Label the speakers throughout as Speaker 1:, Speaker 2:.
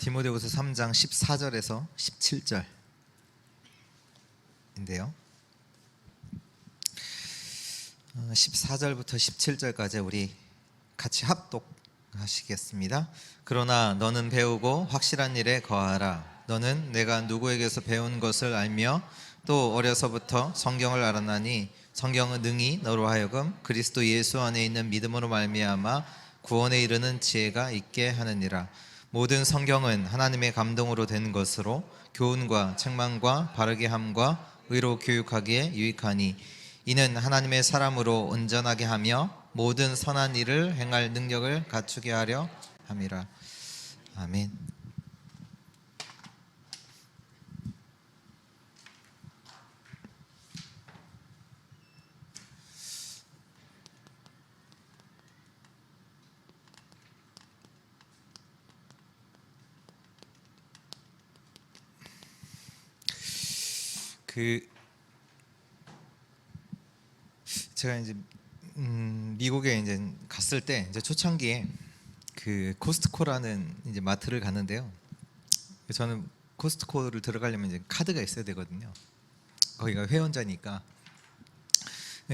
Speaker 1: 디모데후서 3장 14절에서 17절인데요. 14절부터 17절까지 우리 같이 합독하시겠습니다. 그러나 너는 배우고 확실한 일에 거하라. 너는 내가 누구에게서 배운 것을 알며 또 어려서부터 성경을 알았나니 성경은 능히 너로 하여금 그리스도 예수 안에 있는 믿음으로 말미암아 구원에 이르는 지혜가 있게 하느니라. 모든 성경은 하나님의 감동으로 된 것으로 교훈과 책망과 바르게 함과 의로 교육하기에 유익하니 이는 하나님의 사람으로 온전하게 하며 모든 선한 일을 행할 능력을 갖추게 하려 함이라. 아멘. 제가 이제 미국에 이제 갔을 때 이제 초창기에 그 코스트코라는 이제 마트를 갔는데요. 저는 코스트코를 들어가려면 이제 카드가 있어야 되거든요. 거기가 회원자니까.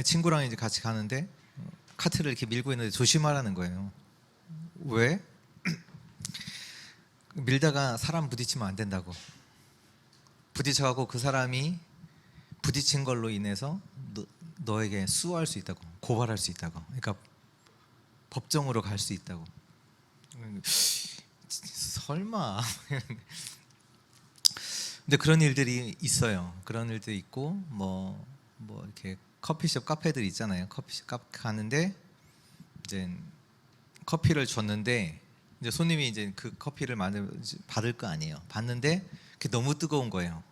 Speaker 1: 친구랑 이제 같이 가는데 카트를 이렇게 밀고 있는데 조심하라는 거예요. 왜? 밀다가 사람 부딪히면 안 된다고. 부딪혀가고 그 사람이 부딪힌 걸로 인해서 너에게 수호할 수 있다고, 고발할 수 있다고, 그러니까 법정으로 갈 수 있다고. 설마. 근데 그런 일들이 있어요. 그런 일도 있고 뭐 이렇게 커피숍 카페들 있잖아요. 커피숍 카페 가는데 이제 커피를 줬는데 이제 손님이 이제 그 커피를 받을 거 아니에요. 받는데 그게 너무 뜨거운 거예요.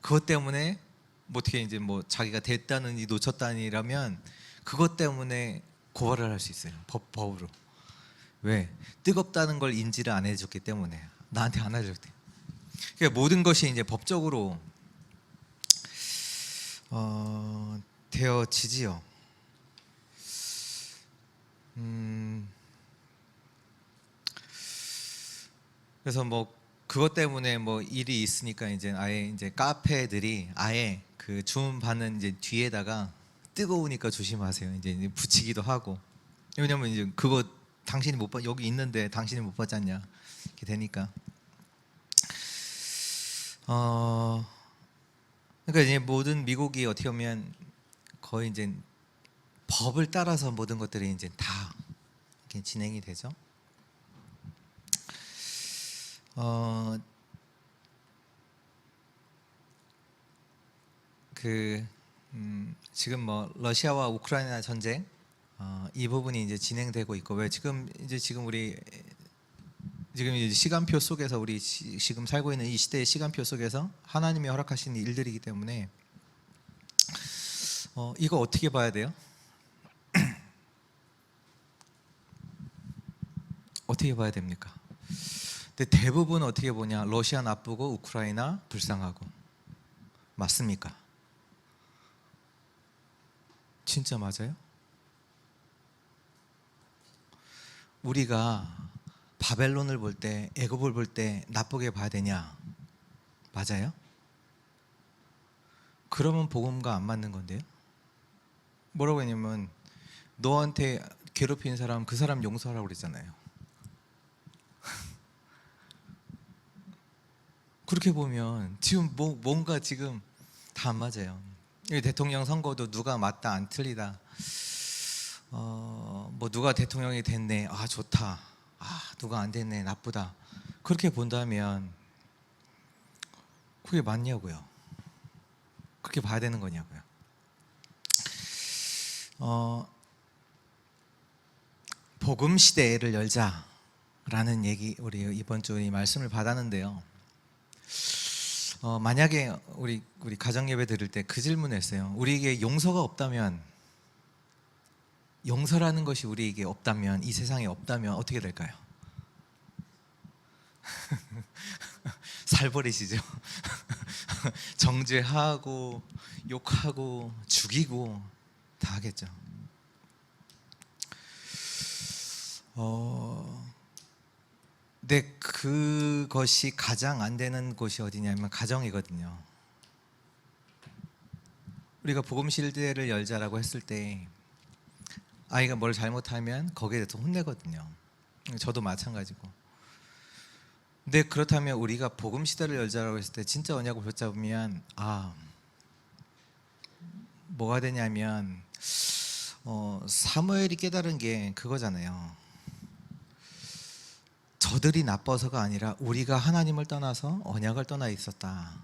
Speaker 1: 그것 때문에 뭐 어떻게 이제 뭐 자기가 됐다느니 놓쳤다니라면 그것 때문에 고발을 할 수 있어요. 법으로. 왜? 뜨겁다는 걸 인지를 안 해줬기 때문에. 나한테 안 해줬대. 그러니까 모든 것이 이제 법적으로 되어지지요. 그래서 뭐 그것 때문에 뭐 일이 있으니까 이제 아예 이제 카페들이 아예 그 주문 받는 이제 뒤에다가 뜨거우니까 조심하세요. 이제 붙이기도 하고. 왜냐면 이제 그거 당신이 못 받, 여기 있는데 당신이 못 받지 않냐 이렇게 되니까. 그러니까 이제 모든 미국이 어떻게 보면 거의 이제 법을 따라서 모든 것들이 이제 다 이렇게 진행이 되죠. 지금 뭐 러시아와 우크라이나 전쟁 이 부분이 이제 진행되고 있고, 왜 지금 우리 지금 이제 시간표 속에서 우리 지금 살고 있는 이 시대의 시간표 속에서 하나님이 허락하신 일들이기 때문에 이거 어떻게 봐야 돼요? 어떻게 봐야 됩니까? 근데 대부분 어떻게 보냐? 러시아 나쁘고 우크라이나 불쌍하고. 맞습니까? 진짜 맞아요? 우리가 바벨론을 볼 때, 애굽을 볼 때 나쁘게 봐야 되냐? 맞아요? 그러면 복음과 안 맞는 건데요? 뭐라고 했냐면 너한테 괴롭힌 사람, 그 사람 용서하라고 그랬잖아요. 그렇게 보면 지금 뭔가 지금 다 안 맞아요. 대통령 선거도 누가 맞다 안 틀리다, 뭐 누가 대통령이 됐네, 아 좋다, 아 누가 안 됐네, 나쁘다, 그렇게 본다면 그게 맞냐고요? 그렇게 봐야 되는 거냐고요? 복음 시대를 열자라는 얘기, 우리 이번 주 이 말씀을 받았는데요. 만약에 우리 가정 예배 드릴 때 그 질문을 했어요. 우리에게 용서가 없다면, 용서라는 것이 우리에게 없다면, 이 세상에 없다면 어떻게 될까요? 살버리시죠. 정죄하고 욕하고 죽이고 다 하겠죠. 근데 그것이 가장 안 되는 곳이 어디냐면 가정이거든요. 우리가 복음 시대를 열자라고 했을 때 아이가 뭘 잘못하면 거기에 대해서 혼내거든요. 저도 마찬가지고. 근데 그렇다면 우리가 복음 시대를 열자라고 했을 때 진짜 언약을 붙잡으면 뭐가 되냐면 사무엘이 깨달은 게 그거잖아요. 저들이 나빠서가 아니라 우리가 하나님을 떠나서 언약을 떠나 있었다.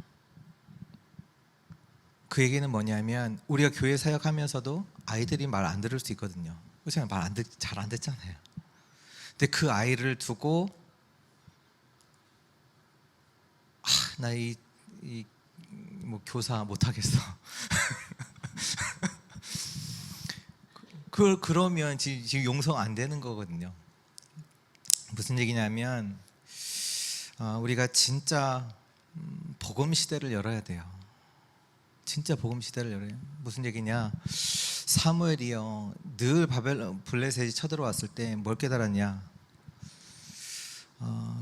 Speaker 1: 그 얘기는 뭐냐면 우리가 교회 사역하면서도 아이들이 말 안 들을 수 있거든요. 그렇잖아요. 잘 안 듣잖아요. 근데 그 아이를 두고 나 뭐 교사 못 하겠어. 그러면 지금 용서 안 되는 거거든요. 무슨 얘기냐면 우리가 진짜 복음 시대를 열어야 돼요. 진짜 복음 시대를 열어요. 무슨 얘기냐? 사무엘이요 늘 블레셋이 쳐들어왔을 때 뭘 깨달았냐?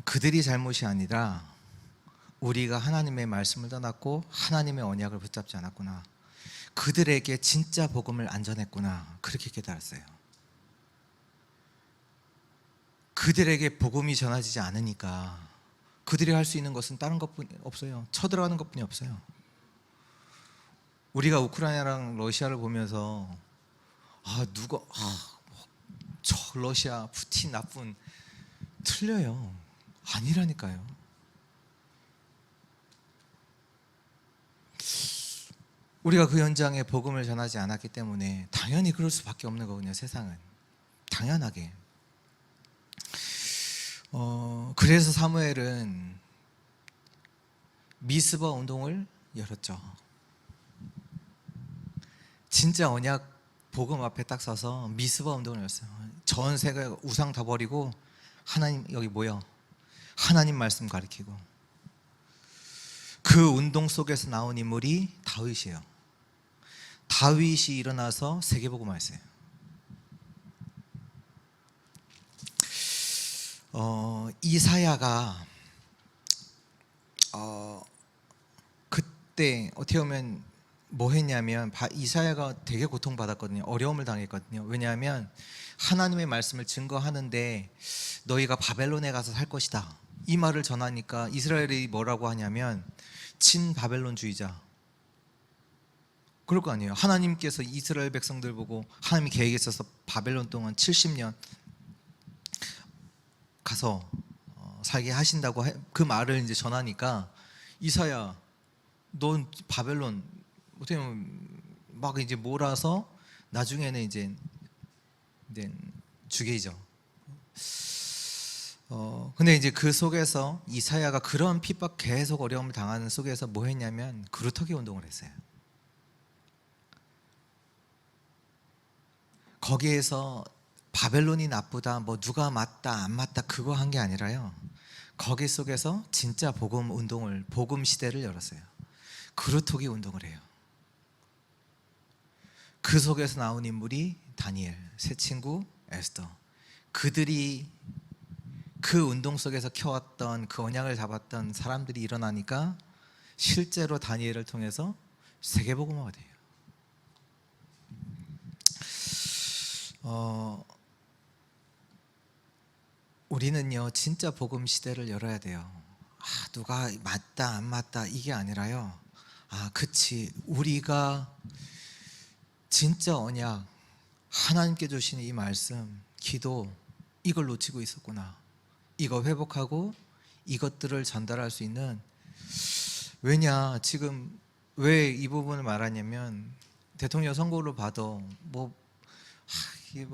Speaker 1: 그들이 잘못이 아니라 우리가 하나님의 말씀을 떠났고 하나님의 언약을 붙잡지 않았구나. 그들에게 진짜 복음을 안 전했구나. 그렇게 깨달았어요. 그들에게 복음이 전해지지 않으니까 그들이 할 수 있는 것은 다른 것뿐이 없어요. 쳐들어가는 것뿐이 없어요. 우리가 우크라이나랑 러시아를 보면서 저 러시아 푸틴 나쁜 틀려요. 아니라니까요. 우리가 그 현장에 복음을 전하지 않았기 때문에 당연히 그럴 수밖에 없는 거거든요. 세상은 당연하게. 그래서 사무엘은 미스바 운동을 열었죠. 진짜 언약 복음 앞에 딱 서서 미스바 운동을 열었어요. 전 세계 우상 다 버리고 하나님 여기 모여 하나님 말씀 가르치고. 그 운동 속에서 나온 인물이 다윗이에요. 다윗이 일어나서 세계복음을 했어요. 이사야가 그때 어떻게 보면 뭐 했냐면 이사야가 되게 고통받았거든요. 어려움을 당했거든요. 왜냐하면 하나님의 말씀을 증거하는데 너희가 바벨론에 가서 살 것이다 이 말을 전하니까 이스라엘이 뭐라고 하냐면 친바벨론주의자. 그럴 거 아니에요. 하나님께서 이스라엘 백성들 보고 하나님이 계획했어서 바벨론 동안 70년 가서 살게 하신다고 그 말을 이제 전하니까 이사야, 넌 바벨론 어떻게 보면 막 이제 몰아서 나중에는 이제 죽이죠. 근데 이제 그 속에서 이사야가 그런 핍박 계속 어려움을 당하는 속에서 뭐 했냐면 그루터기 운동을 했어요. 거기에서 바벨론이 나쁘다, 뭐 누가 맞다 안 맞다 그거 한 게 아니라요. 거기 속에서 진짜 복음 운동을, 복음 시대를 열었어요. 그루터기 운동을 해요. 그 속에서 나온 인물이 다니엘, 세 친구 에스더. 그들이 그 운동 속에서 켜왔던 그 언약을 잡았던 사람들이 일어나니까 실제로 다니엘을 통해서 세계복음화가 돼요. 우리는요 진짜 복음 시대를 열어야 돼요. 누가 맞다 안 맞다 이게 아니라요. 그치, 우리가 진짜 언약, 하나님께 주시는 이 말씀, 기도, 이걸 놓치고 있었구나. 이거 회복하고 이것들을 전달할 수 있는. 왜냐, 지금 왜 이 부분을 말하냐면 대통령 선거로 봐도 이게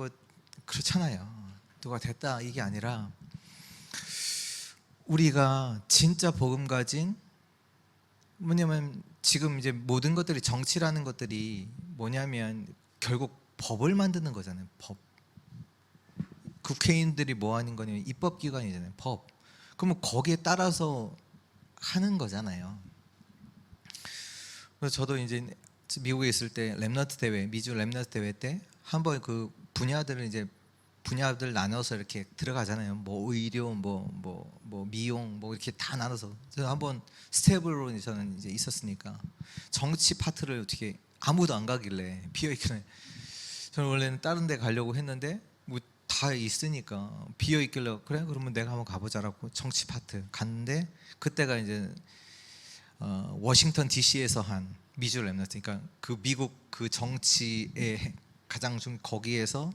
Speaker 1: 그렇잖아요. 누가 됐다 이게 아니라 우리가 진짜 복음 가진, 뭐냐면 지금 이제 모든 것들이, 정치라는 것들이 뭐냐면 결국 법을 만드는 거잖아요. 법. 국회의원들이 뭐 하는 거냐면 입법기관이잖아요. 법. 그러면 거기에 따라서 하는 거잖아요. 그래서 저도 이제 미국에 있을 때 렘넌트 대회, 미주 렘넌트 대회 때 한번 그 분야들을 이제 분야들 나눠서 이렇게 들어가잖아요. 뭐 의료, 뭐 미용, 뭐 이렇게 다 나눠서. 저는 한번 스텝으로 저는 이제 있었으니까 정치 파트를 어떻게 아무도 안 가길래 비어 있길래 저는 원래는 다른 데 가려고 했는데 뭐 다 있으니까 비어 있길래 그래 그러면 내가 한번 가보자라고 정치 파트 갔는데 그때가 이제 워싱턴 DC에서 한 미주 랩넌트, 그러니까 그 미국 그 정치의 가장 좀 거기에서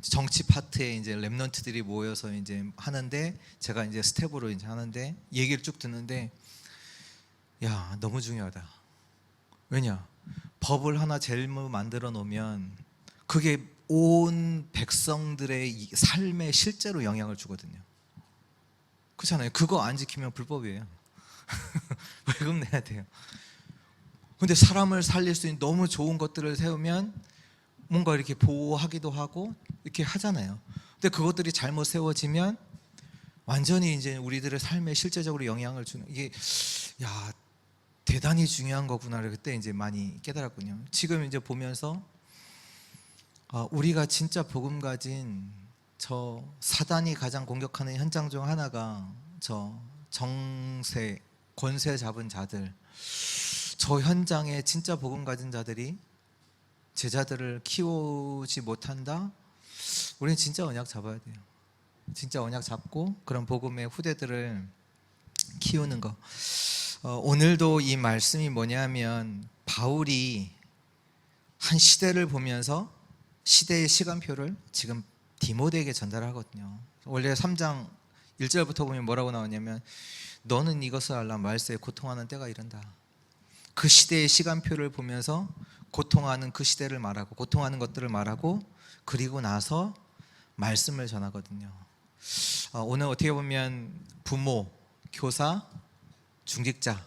Speaker 1: 정치 파트에 이제 랩넌트들이 모여서 이제 하는데 제가 이제 스텝으로 이제 하는데 얘기를 쭉 듣는데 야 너무 중요하다. 왜냐 법을 하나 잘못 만들어 놓으면 그게 온 백성들의 삶에 실제로 영향을 주거든요. 그렇잖아요. 그거 안 지키면 불법이에요. 벌금 내야 돼요. 근데 사람을 살릴 수 있는 너무 좋은 것들을 세우면 뭔가 이렇게 보호하기도 하고 이렇게 하잖아요. 근데 그것들이 잘못 세워지면 완전히 이제 우리들의 삶에 실제적으로 영향을 주는, 이게 야 대단히 중요한 거구나를 그때 이제 많이 깨달았군요. 지금 이제 보면서 우리가 진짜 복음 가진 저 사단이 가장 공격하는 현장 중 하나가 저 정세 권세 잡은 자들, 저 현장에 진짜 복음 가진 자들이 제자들을 키우지 못한다? 우리는 진짜 언약 잡아야 돼요. 진짜 언약 잡고 그런 복음의 후대들을 키우는 거. 오늘도 이 말씀이 뭐냐면 바울이 한 시대를 보면서 시대의 시간표를 지금 디모데에게 전달하거든요. 원래 3장 1절부터 보면 뭐라고 나오냐면 너는 이것을 알라 말세에 고통하는 때가 이른다. 그 시대의 시간표를 보면서 고통하는 그 시대를 말하고 고통하는 것들을 말하고 그리고 나서 말씀을 전하거든요. 오늘 어떻게 보면 부모, 교사, 중직자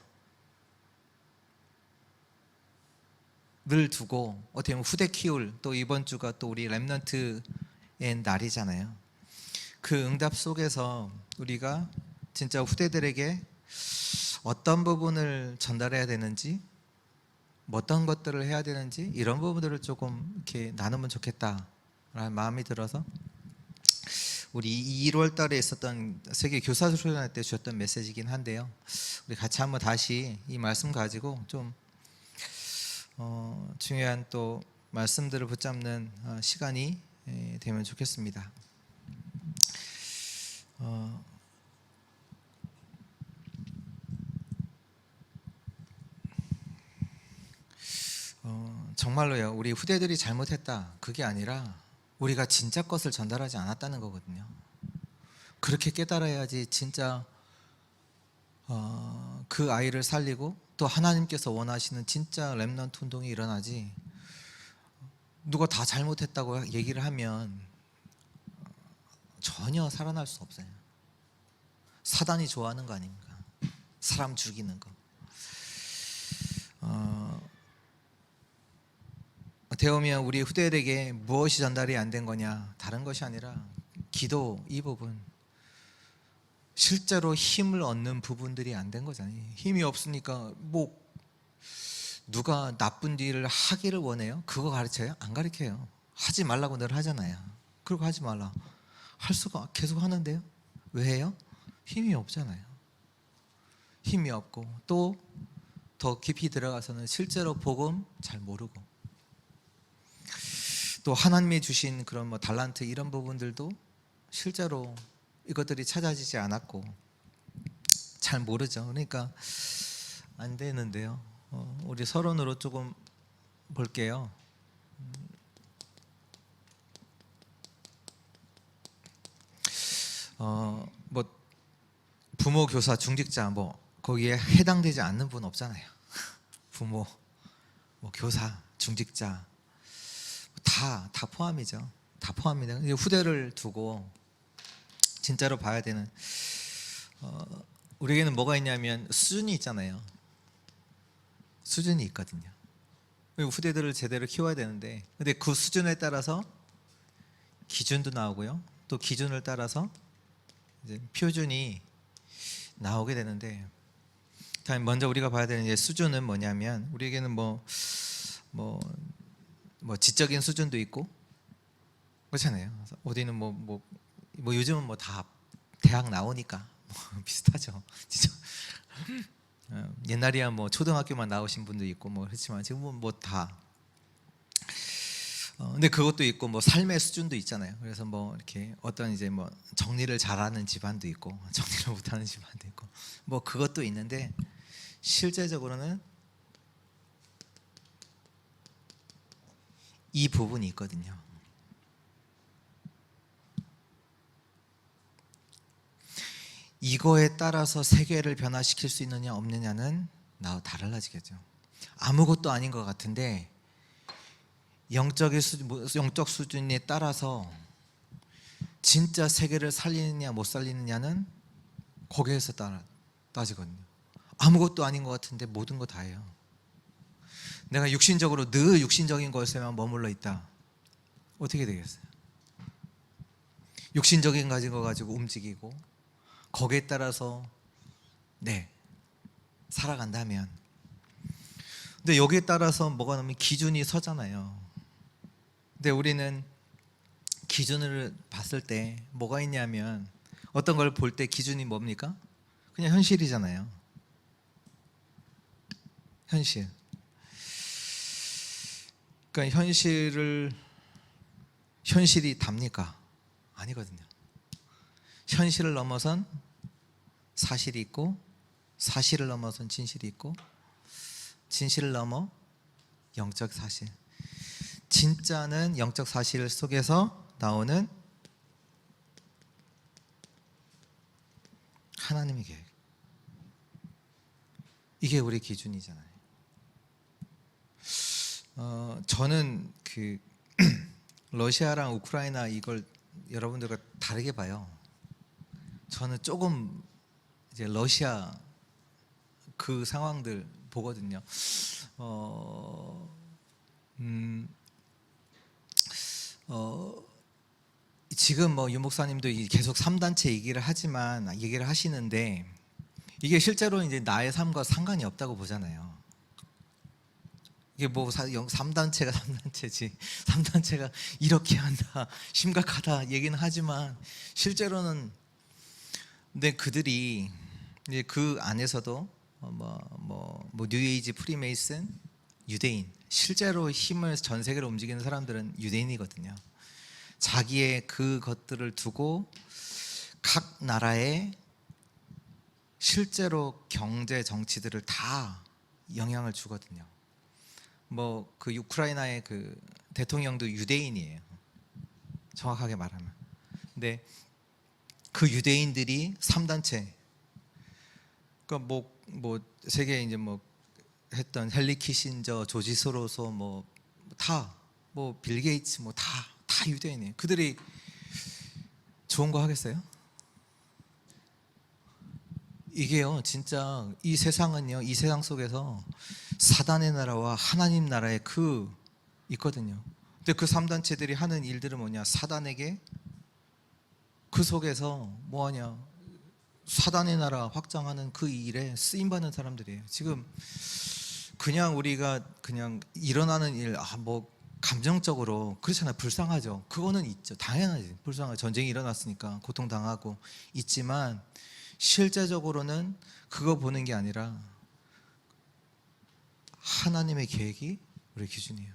Speaker 1: 늘 두고 어떻게 보면 후대 키울, 또 이번 주가 또 우리 랩넌트의 날이잖아요. 그 응답 속에서 우리가 진짜 후대들에게 어떤 부분을 전달해야 되는지, 어떤 것들을 해야 되는지 이런 부분들을 조금 이렇게 나누면 좋겠다라는 마음이 들어서 우리 1월 달에 있었던 세계 교사 수련회 때 주셨던 메시지이긴 한데요. 우리 같이 한번 다시 이 말씀 가지고 좀 중요한 또 말씀들을 붙잡는 시간이 되면 좋겠습니다. 정말로요, 우리 후대들이 잘못했다 그게 아니라 우리가 진짜 것을 전달하지 않았다는 거거든요. 그렇게 깨달아야지 진짜 그 아이를 살리고 또 하나님께서 원하시는 진짜 렘넌트 운동이 일어나지, 누가 다 잘못했다고 얘기를 하면 전혀 살아날 수 없어요. 사단이 좋아하는 거 아닙니까? 사람 죽이는 거. 어떻게 보면 우리 후대들에게 무엇이 전달이 안 된 거냐, 다른 것이 아니라 기도 이 부분, 실제로 힘을 얻는 부분들이 안 된 거잖아요. 힘이 없으니까 뭐 누가 나쁜 일을 하기를 원해요? 그거 가르쳐요? 안 가르쳐요. 하지 말라고 늘 하잖아요. 그리고 하지 말라 할 수가 계속 하는데요. 왜 해요? 힘이 없잖아요. 힘이 없고 또 더 깊이 들어가서는 실제로 복음 잘 모르고 또 하나님이 주신 그런 뭐 달란트 이런 부분들도 실제로 이것들이 찾아지지 않았고 잘 모르죠. 그러니까 안 되는데요. 우리 서론으로 조금 볼게요. 뭐 부모, 교사, 중직자 뭐 거기에 해당되지 않는 분 없잖아요. 부모, 뭐 교사, 중직자 다 포함이죠. 다 포함입니다. 후대를 두고 진짜로 봐야 되는 우리에게는 뭐가 있냐면 수준이 있잖아요. 수준이 있거든요. 후대들을 제대로 키워야 되는데, 근데 그 수준에 따라서 기준도 나오고요. 또 기준을 따라서 이제 표준이 나오게 되는데, 먼저 우리가 봐야 되는 이제 수준은 뭐냐면 우리에게는 뭐 지적인 수준도 있고 그렇잖아요. 그래서 어디는 뭐 요즘은 뭐 다 대학 나오니까 비슷하죠. 진짜 옛날이야 뭐 초등학교만 나오신 분도 있고 뭐 그렇지만 지금은 뭐 다. 근데 그것도 있고 뭐 삶의 수준도 있잖아요. 그래서 뭐 이렇게 어떤 이제 뭐 정리를 잘하는 집안도 있고 정리를 못하는 집안도 있고 뭐 그것도 있는데 실제적으로는 이 부분이 있거든요. 이거에 따라서 세계를 변화시킬 수 있느냐 없느냐는 나와 달라지겠죠. 아무것도 아닌 것 같은데 영적 수준에 따라서 진짜 세계를 살리느냐 못 살리느냐는 거기에서 따지거든요. 아무것도 아닌 것 같은데 모든 거 다예요. 내가 육신적으로 늘 육신적인 것에만 머물러 있다. 어떻게 되겠어요? 육신적인 가진 거 가지고 움직이고 거기에 따라서 살아간다면, 근데 여기에 따라서 뭐가 나면 기준이 서잖아요. 근데 우리는 기준을 봤을 때 뭐가 있냐면 어떤 걸 볼 때 기준이 뭡니까? 그냥 현실이잖아요. 현실. 그러니까 현실이 답니까? 아니거든요. 현실을 넘어선 사실이 있고 사실을 넘어선 진실이 있고 진실을 넘어 영적 사실. 진짜는 영적 사실 속에서 나오는 하나님의 계획. 이게 우리 기준이잖아요. 저는 그 러시아랑 우크라이나 이걸 여러분들과 다르게 봐요. 저는 조금 이제 러시아 그 상황들 보거든요. 지금 뭐 유 목사님도 계속 3단체 얘기를 하시는데 이게 실제로 이제 나의 삶과 상관이 없다고 보잖아요. 이게 뭐 3단체가 3단체지 3단체가 이렇게 한다 심각하다 얘기는 하지만 실제로는 근데 그들이 이제 그 안에서도 뉴에이지, 프리메이슨, 유대인, 실제로 힘을 전 세계를 움직이는 사람들은 유대인이거든요. 자기의 그 것들을 두고 각 나라의 실제로 경제 정치들을 다 영향을 주거든요. 뭐 그 우크라이나의 그 대통령도 유대인이에요. 정확하게 말하면. 근데 그 유대인들이 3단체. 그러니까 뭐 세계 이제 뭐 했던 헨리 키신저, 조지 소로서 뭐 빌 게이츠 뭐 다 유대인이에요. 그들이 좋은 거 하겠어요? 이게요, 진짜 이 세상은요, 이 세상 속에서 사단의 나라와 하나님 나라의 있거든요. 근데 그 3단체들이 하는 일들은 뭐냐? 사단에게 그 속에서 뭐하냐? 사단의 나라 확장하는 그 일에 쓰임 받는 사람들이에요. 지금 그냥 우리가 그냥 일어나는 일, 뭐 감정적으로 그렇잖아요. 불쌍하죠. 그거는 있죠. 당연하지. 불쌍하죠. 전쟁이 일어났으니까 고통당하고 있지만 실제적으로는 그거 보는 게 아니라 하나님의 계획이 우리 기준이에요.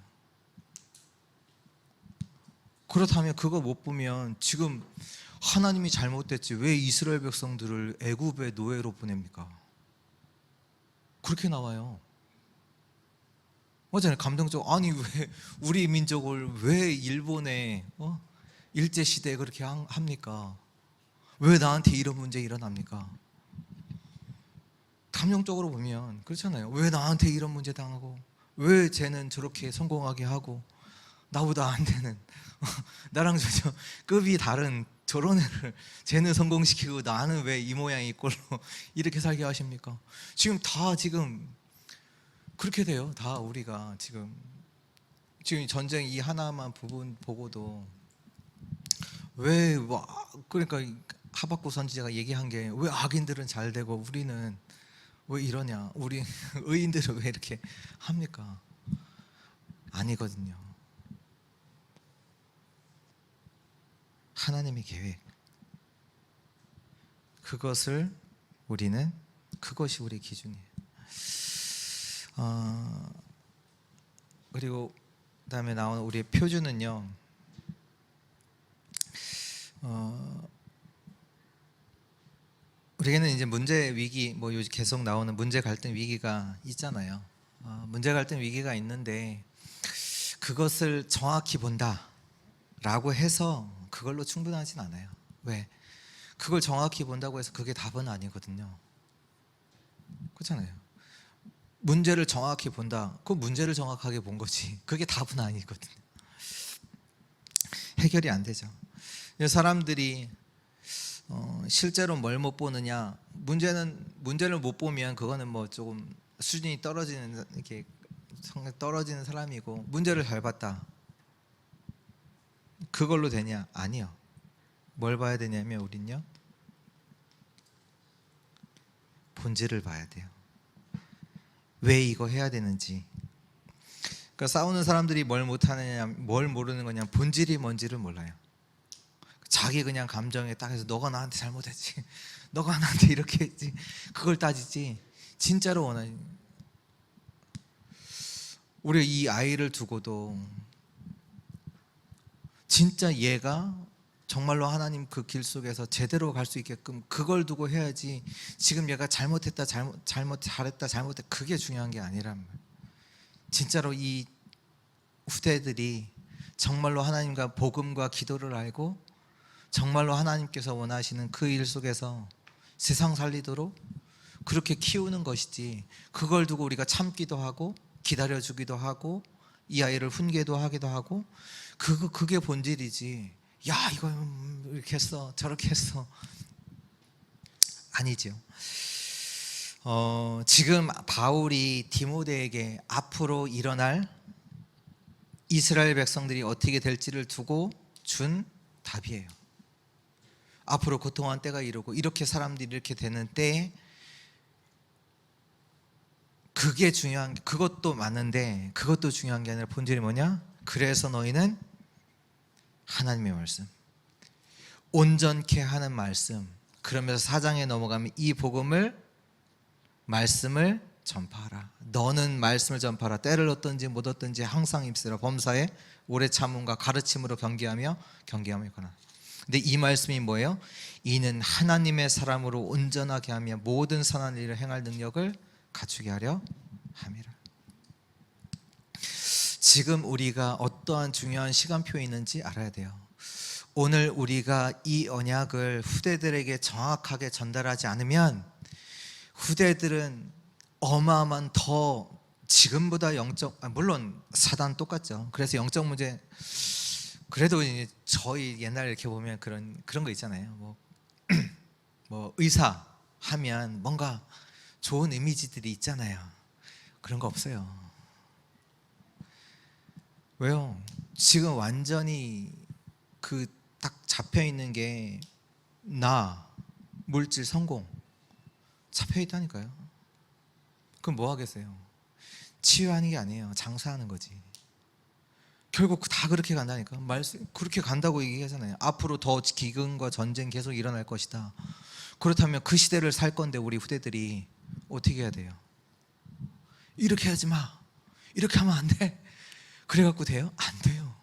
Speaker 1: 그렇다면 그거 못 보면 지금 하나님이 잘못됐지 왜 이스라엘 백성들을 애굽의 노예로 보냅니까? 그렇게 나와요. 맞잖아요. 감동적. 아니 왜 우리 민족을 왜 일본의 일제 시대에 그렇게 합니까? 왜 나한테 이런 문제 일어납니까? 감정적으로 보면 그렇잖아요. 왜 나한테 이런 문제 당하고 왜 쟤는 저렇게 성공하게 하고 나보다 안 되는 나랑 저 급이 다른 저런 애를 쟤는 성공시키고 나는 왜 이 모양 이 꼴로 이렇게 살게 하십니까? 지금 그렇게 돼요. 다 우리가 지금 전쟁 이 하나만 부분 보고도 왜 그러니까 하박국 선지자가 얘기한 게 왜 악인들은 잘 되고 우리는 왜 이러냐? 우리 의인들은 왜 이렇게 합니까? 아니거든요. 하나님의 계획, 그것을 우리는, 그것이 우리 기준이에요. 그리고 그다음에 나오는 우리의 표준은요, 우리에게는 이제 문제 위기, 뭐 요즘 계속 나오는 문제 갈등 위기가 있잖아요. 문제 갈등 위기가 있는데 그것을 정확히 본다라고 해서 그걸로 충분하진 않아요. 왜? 그걸 정확히 본다고 해서 그게 답은 아니거든요. 그렇잖아요. 문제를 정확히 본다. 그 문제를 정확하게 본 거지. 그게 답은 아니거든요. 해결이 안 되죠. 사람들이 실제로 뭘 못 보느냐? 문제를 못 보면 그거는 뭐 조금 수준이 떨어지는, 이렇게 성격 떨어지는 사람이고, 문제를 잘 봤다. 그걸로 되냐? 아니요. 뭘 봐야 되냐면 우린요, 본질을 봐야 돼요. 왜 이거 해야 되는지. 그러니까 싸우는 사람들이 뭘 못하느냐, 뭘 모르는 거냐, 본질이 뭔지를 몰라요. 자기 그냥 감정에 딱 해서 너가 나한테 잘못했지, 너가 나한테 이렇게 했지, 그걸 따지지. 진짜로 원하는, 우리 이 아이를 두고도 진짜 얘가 정말로 하나님 그 길 속에서 제대로 갈 수 있게끔 그걸 두고 해야지, 지금 얘가 잘했다, 잘못했다, 그게 중요한 게 아니란 말이에요. 진짜로 이 후대들이 정말로 하나님과 복음과 기도를 알고 정말로 하나님께서 원하시는 그 일 속에서 세상 살리도록 그렇게 키우는 것이지, 그걸 두고 우리가 참기도 하고 기다려주기도 하고 이 아이를 훈계도 하기도 하고, 그게 본질이지. 야, 이거 이렇게 했어, 저렇게 했어, 아니죠. 지금 바울이 디모데에게 앞으로 일어날 이스라엘 백성들이 어떻게 될지를 두고 준 답이에요. 앞으로 고통한 때가 이르고 이렇게 사람들이 이렇게 되는 때에, 그게 중요한, 그것도 맞는데 그것도 중요한 게 아니라 본질이 뭐냐? 그래서 너희는 하나님의 말씀, 온전케 하는 말씀, 그러면서 4장에 넘어가면 이 말씀을 전파하라. 너는 말씀을 전파하라. 때를 얻든지 못 얻든지 항상 입쓰라. 범사에 오래 참음과 가르침으로 경계하며 있거나. 근데 이 말씀이 뭐예요? 이는 하나님의 사람으로 온전하게 하며 모든 선한 일을 행할 능력을 갖추게 하려 함이라. 지금 우리가 어떠한 중요한 시간표에 있는지 알아야 돼요. 오늘 우리가 이 언약을 후대들에게 정확하게 전달하지 않으면 후대들은 어마어마한, 더 지금보다 물론 사단 똑같죠. 그래서 영적 문제, 그래도 이제 저희 옛날에 이렇게 보면 그런 거 있잖아요. 뭐 의사 하면 뭔가 좋은 이미지들이 있잖아요. 그런 거 없어요. 왜요? 지금 완전히 그 딱 잡혀 있는 게 물질, 성공 잡혀 있다니까요. 그럼 뭐 하겠어요? 치유하는 게 아니에요. 장사하는 거지. 결국 다 그렇게 간다니까. 그렇게 간다고 얘기하잖아요. 앞으로 더 기근과 전쟁 계속 일어날 것이다. 그렇다면 그 시대를 살 건데 우리 후대들이 어떻게 해야 돼요? 이렇게 하지 마, 이렇게 하면 안 돼, 그래갖고 돼요? 안 돼요.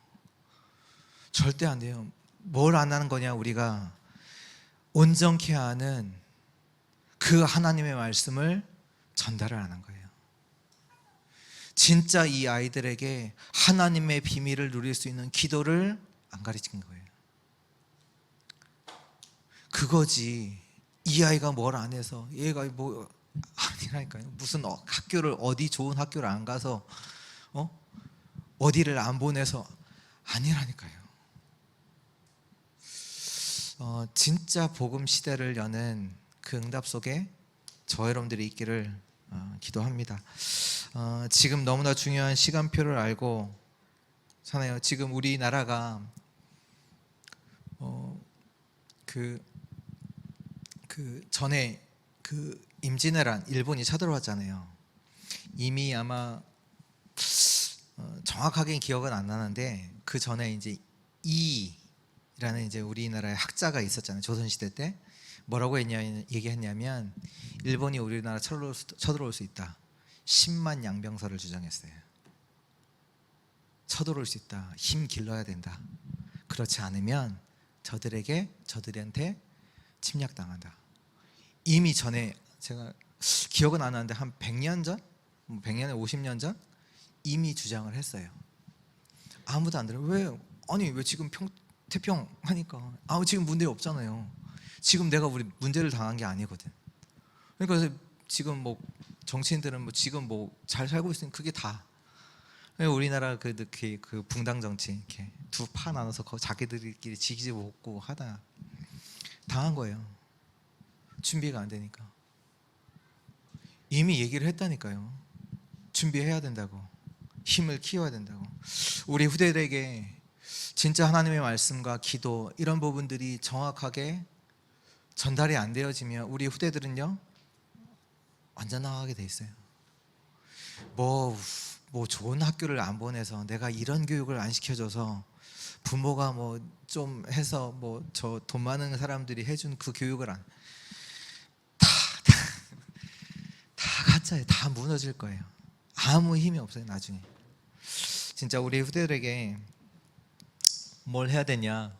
Speaker 1: 절대 안 돼요. 뭘 안 하는 거냐? 우리가 온전케 하는 그 하나님의 말씀을 전달을 하는 거예요. 진짜 이 아이들에게 하나님의 비밀을 누릴 수 있는 기도를 안 가르친 거예요. 그거지. 이 아이가 뭘 안 해서, 얘가 뭐 아니라니까요. 무슨 학교를, 어디 좋은 학교를 안 가서 어디를 안 보내서, 아니라니까요. 진짜 복음 시대를 여는 그 응답 속에 저 여러분들이 있기를 기도합니다. 지금 너무나 중요한 시간표를 알고 사나요? 지금 우리나라가 그 전에 그 임진왜란, 일본이 쳐들어왔잖아요. 이미 아마 정확하게 기억은 안 나는데 그 전에 이제 이제 우리나라에 학자가 있었잖아요. 조선시대 때 뭐라고 얘기했냐면 일본이 우리나라 쳐들어올 수 있다. 10만 양병설을 주장했어요. 쳐들어올 수 있다. 힘 길러야 된다. 그렇지 않으면 저들한테 침략당한다. 이미 전에 제가 기억은 안 나는데 한 100년 전? 100년에 50년 전? 이미 주장을 했어요. 아무도 안 들어요. 왜 지금 태평 하니까 지금 문제 없잖아요. 지금 내가 우리 문제를 당한 게 아니거든. 그러니까 지금 뭐 정치인들은 뭐 지금 뭐 잘 살고 있으니 그게 다. 우리나라 그 붕당 정치 이렇게 두 파 나눠서 자기들끼리 지지 먹고 하다 당한 거예요. 준비가 안 되니까. 이미 얘기를 했다니까요. 준비해야 된다고. 힘을 키워야 된다고. 우리 후대들에게 진짜 하나님의 말씀과 기도 이런 부분들이 정확하게 전달이 안 되어지면 우리 후대들은요 완전 나가게 돼 있어요. 뭐 좋은 학교를 안 보내서 내가 이런 교육을 안 시켜줘서 부모가 뭐 좀 해서 뭐 저 돈 많은 사람들이 해준 그 교육을 다 가짜예요. 다 무너질 거예요. 아무 힘이 없어요. 나중에 진짜 우리 후대들에게 뭘 해야 되냐?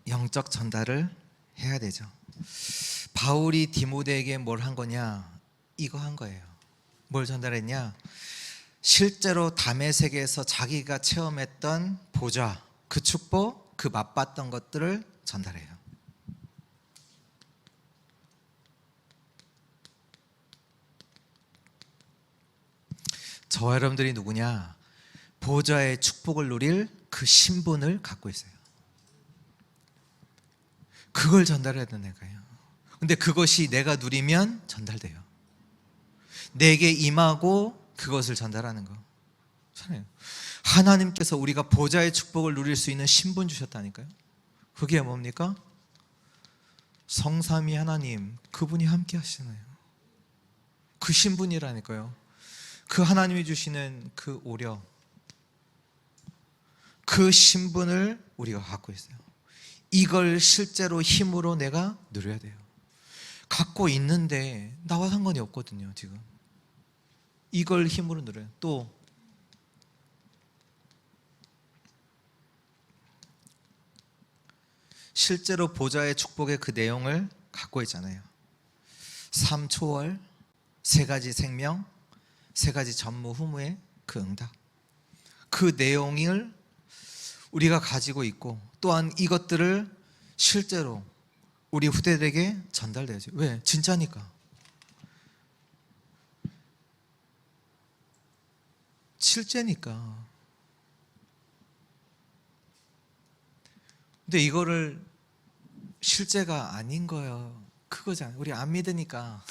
Speaker 1: 영적 전달을 해야 되죠. 바울이 디모데에게 뭘 한 거냐? 이거 한 거예요. 뭘 전달했냐? 실제로 다메섹에서 자기가 체험했던 보좌, 그 축복, 그 맛봤던 것들을 전달해요. 저와 여러분들이 누구냐? 보좌의 축복을 누릴 그 신분을 갖고 있어요. 그걸 전달해야 되는 거예요. 근데 그것이 내가 누리면 전달돼요. 내게 임하고 그것을 전달하는 거. 하나님께서 우리가 보좌의 축복을 누릴 수 있는 신분 주셨다니까요. 그게 뭡니까? 성삼위 하나님, 그분이 함께 하시잖아요. 그 신분이라니까요. 그 하나님이 주시는 그 오력, 그 신분을 우리가 갖고 있어요. 이걸 실제로 힘으로 내가 누려야 돼요. 갖고 있는데 나와 상관이 없거든요. 지금 이걸 힘으로 누려요. 또 실제로 보좌의 축복의 그 내용을 갖고 있잖아요. 3초월, 3가지 생명, 3가지 전무후무의 그 응답, 그 내용을 우리가 가지고 있고, 또한 이것들을 실제로 우리 후대들에게 전달돼야죠. 왜? 진짜니까. 실제니까. 근데 이거를 실제가 아닌 거예요. 그거잖아요. 우리 안 믿으니까.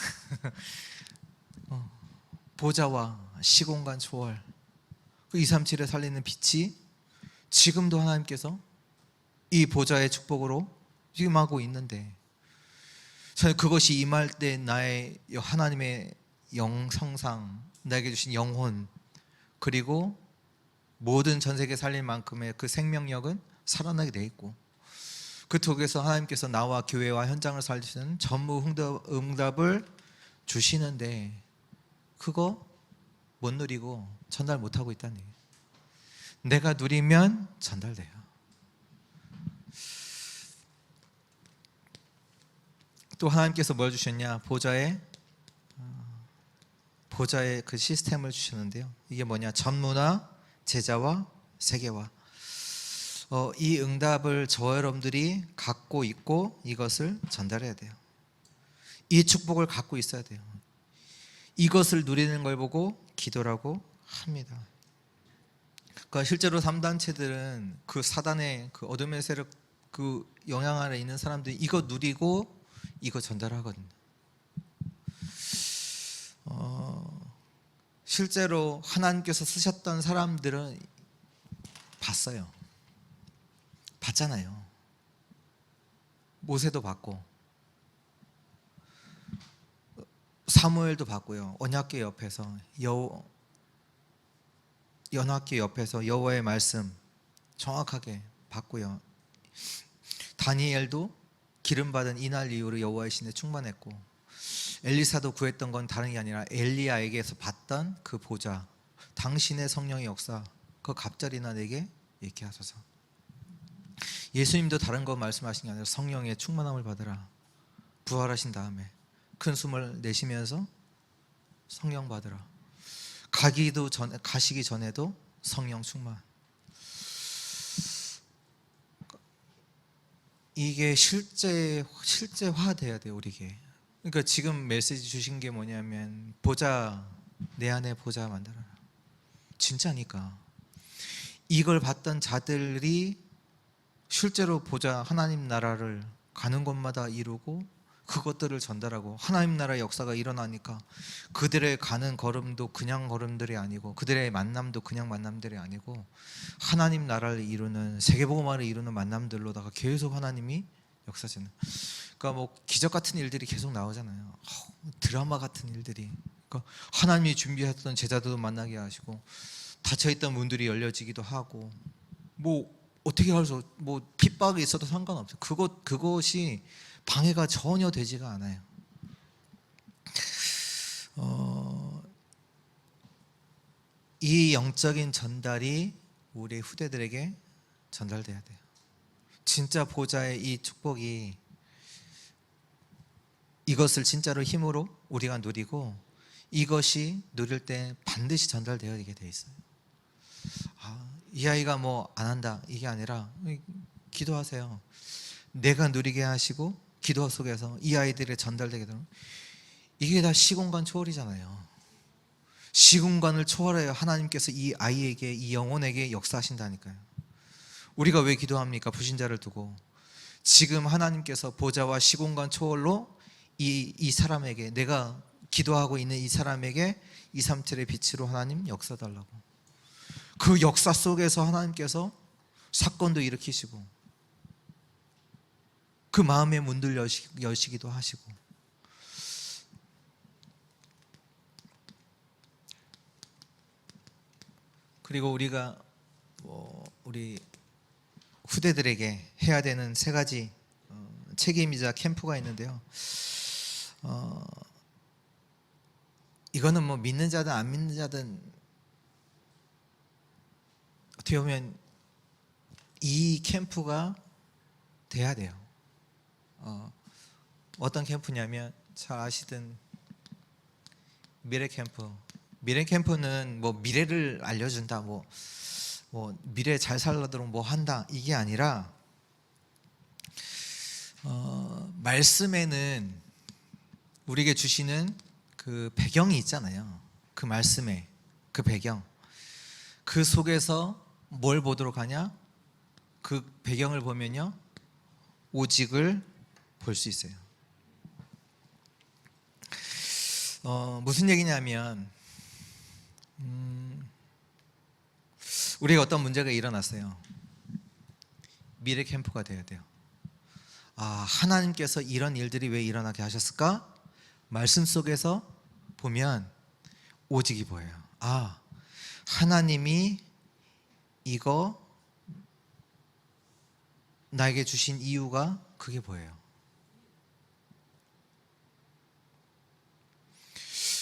Speaker 1: 보좌와 시공간 초월, 그 237에 살리는 빛이 지금도 하나님께서 이 보좌의 축복으로 지금 하고 있는데, 저는 그것이 임할 때 나의 하나님의 영성상, 나에게 주신 영혼, 그리고 모든 전 세계 살릴 만큼의 그 생명력은 살아나게 돼 있고, 그 속에서 하나님께서 나와 교회와 현장을 살리시는 전무응답을 주시는데 그거 못 누리고 전달 못하고 있다는 얘기예요. 내가 누리면 전달돼요. 또 하나님께서 뭘 주셨냐? 보좌의 그 시스템을 주셨는데요. 이게 뭐냐? 전무나 제자와 세계와. 이 응답을 저와 여러분들이 갖고 있고 이것을 전달해야 돼요. 이 축복을 갖고 있어야 돼요. 이것을 누리는 걸 보고 기도라고 합니다. 그러니까 실제로 3단체들은 그 사단의 그 어둠의 세력 그 영향 아래 있는 사람들이 이거 누리고 이거 전달하거든요. 실제로 하나님께서 쓰셨던 사람들은 봤잖아요. 모세도 봤고 사무엘도 봤고요. 언약궤 옆에서 연합계 옆에서 여호와의 말씀 정확하게 받고요. 다니엘도 기름 받은 이날 이후로 여호와의 신에 충만했고, 엘리사도 구했던 건 다른 게 아니라 엘리야에게서 받던 그 보좌, 당신의 성령의 역사, 그 갑자리나 내게 있게 하소서. 예수님도 다른 거 말씀하신 게 아니라 성령의 충만함을 받으라. 부활하신 다음에 큰 숨을 내쉬면서 성령 받으라. 가시기 전에도 성령 충만. 이게 실제화돼야 돼요, 우리에게. 그러니까 지금 메시지 주신 게 뭐냐면 보좌, 내 안에 보좌 만들어라. 진짜니까. 이걸 받던 자들이 실제로 보좌, 하나님 나라를 가는 곳마다 이루고 그것들을 전달하고, 하나님 나라의 역사가 일어나니까 그들의 가는 걸음도 그냥 걸음들이 아니고, 그들의 만남도 그냥 만남들이 아니고, 하나님 나라를 이루는, 세계복음화를 이루는 만남들로다가 계속 하나님이 역사지는. 그러니까 뭐 기적 같은 일들이 계속 나오잖아요. 드라마 같은 일들이. 그러니까 하나님이 준비했던 제자들도 만나게 하시고, 닫혀있던 문들이 열려지기도 하고, 뭐 어떻게 할 수, 뭐 핍박이 있어도 상관없어요. 그것이 방해가 전혀 되지가 않아요. 이 영적인 전달이 우리 후대들에게 전달돼야 돼요. 진짜 보좌의 이 축복이, 이것을 진짜로 힘으로 우리가 누리고, 이것이 누릴 때 반드시 전달되어지게 돼 있어요. 이 아이가 뭐 안 한다 이게 아니라, 기도하세요. 내가 누리게 하시고 기도 속에서 이 아이들에 전달되게 되는, 이게 다 시공간 초월이잖아요. 시공간을 초월해야 하나님께서 이 아이에게, 이 영혼에게 역사하신다니까요. 우리가 왜 기도합니까? 불신자를 두고. 지금 하나님께서 보좌와 시공간 초월로 이 사람에게, 내가 기도하고 있는 이 사람에게 237의 빛으로 하나님 역사 달라고. 그 역사 속에서 하나님께서 사건도 일으키시고, 그 마음의 문들 여시기도 하시고. 그리고 우리가 우리 후대들에게 해야 되는 세 가지 책임이자 캠프가 있는데요. 이거는 뭐 믿는 자든 안 믿는 자든 어떻게 보면 이 캠프가 돼야 돼요. 어떤 캠프냐면, 잘 아시던 미래 캠프. 미래 캠프는 뭐 미래를 알려준다, 뭐 미래 잘 살도록 뭐 한다, 이게 아니라, 말씀에는 우리에게 주시는 그 배경이 있잖아요. 그 말씀에 그 배경, 그 속에서 뭘 보도록 하냐? 그 배경을 보면요, 오직을 볼 수 있어요. 무슨 얘기냐면, 우리가 어떤 문제가 일어났어요. 미래 캠프가 돼야 돼요. 하나님께서 이런 일들이 왜 일어나게 하셨을까? 말씀 속에서 보면 오직이 보여요. 하나님이 이거 나에게 주신 이유가 그게 보여요.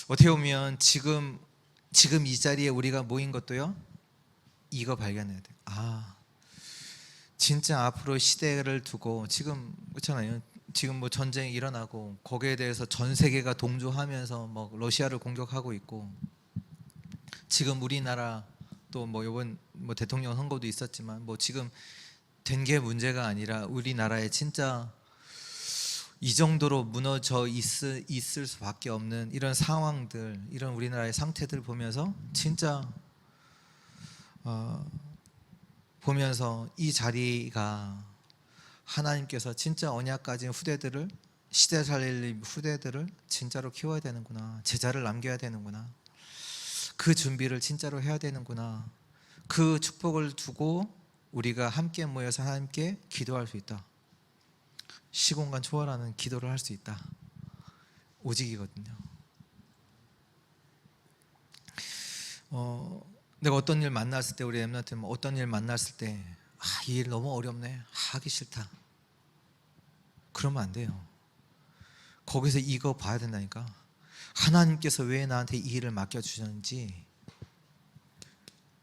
Speaker 1: 어떻게 보면 지금 이 자리에 우리가 모인 것도요, 이거 발견해야 돼요. 진짜 앞으로 시대를 두고, 지금 그렇잖아요. 지금 뭐 전쟁이 일어나고 거기에 대해서 전 세계가 동조하면서 뭐 러시아를 공격하고 있고, 지금 우리나라 또 뭐 이번 뭐 대통령 선거도 있었지만, 뭐 지금 된 게 문제가 아니라 우리나라에 진짜 이 정도로 무너져 있을 수밖에 없는 이런 상황들, 이런 우리나라의 상태들 보면서 진짜 보면서 이 자리가 하나님께서 진짜 언약 가진 후대들을, 시대 살릴 후대들을 진짜로 키워야 되는구나, 제자를 남겨야 되는구나, 그 준비를 진짜로 해야 되는구나, 그 축복을 두고 우리가 함께 모여서 하나님께 기도할 수 있다, 시공간 초월하는 기도를 할 수 있다, 오직이거든요. 내가 어떤 일 만났을 때, 우리 엠나트는 어떤 일 만났을 때 이 일 너무 어렵네, 하기 싫다, 그러면 안 돼요. 거기서 이거 봐야 된다니까. 하나님께서 왜 나한테 이 일을 맡겨주셨는지